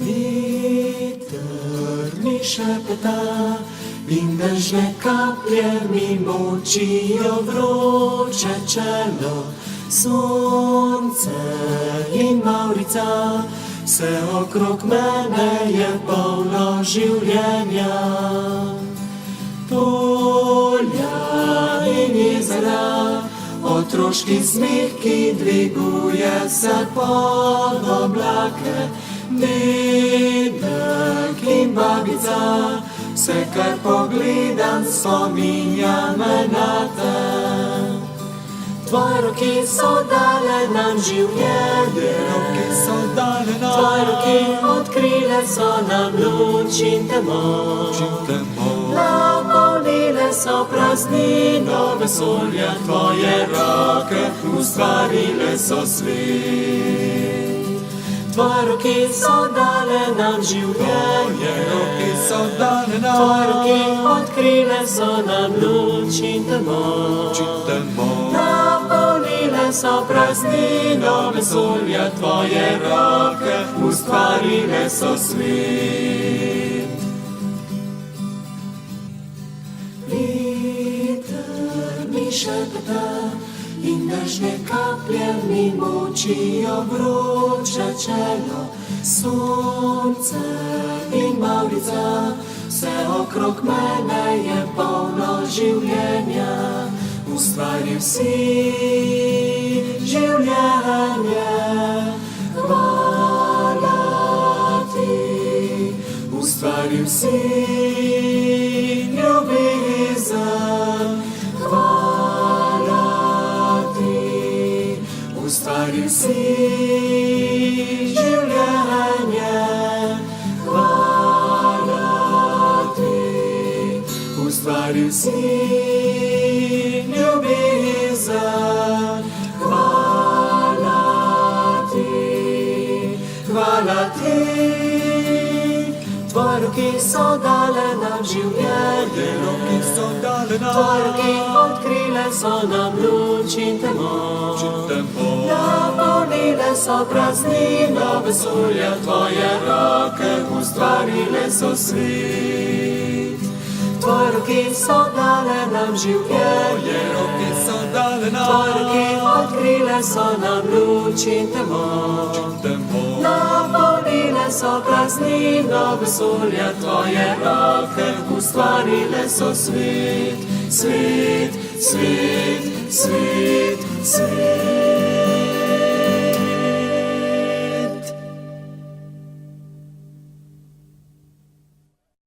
Viter mi šepeta in dežne kaplje mi močijo vroče čelo. Sonce in mavrica, vse okrog mene je polno življenja. Polja in jezera, otroški smeh, ki dviguje se pod oblake. Dedek in babica, vse kar pogledam, spominja me na te. Tvoje roke so dale nam življenje, tvoje roke odkrile so nam luč in temo. Napolnile so praznino vesolja, tvoje roke ustvarile so svet. Tvoje roke so dale nam življenje, tvoje roke odkrile so nam luč in temo. Napolnile so praznino vesolja, tvoje roke ustvarile so svet. Viter mi šepeta in dežne kaplje mi močijo vroče čelo. Sonce in mavrica, vse okrog mene je polno življenja. Ustvaril si življenje, hvala ti. Ustvaril si ljubezen, hvala ti. Ustvaril si življenje, hvala ti. Ustvaril si ljubezen, hvala ti. Hvala ti. Tvoje roke so dale nam življenje, tvoje roke odkrile so nam luč in temo. Napolnile so praznino vesolja, tvoje roke ustvarile so svet. Tvoje roke so dale nam življenje, tvoje roke odkrile so nam luč in temo. Napolnile so praznino vesolja, tvoje roke ustvarile so svet. Svet, svet, svet, svet.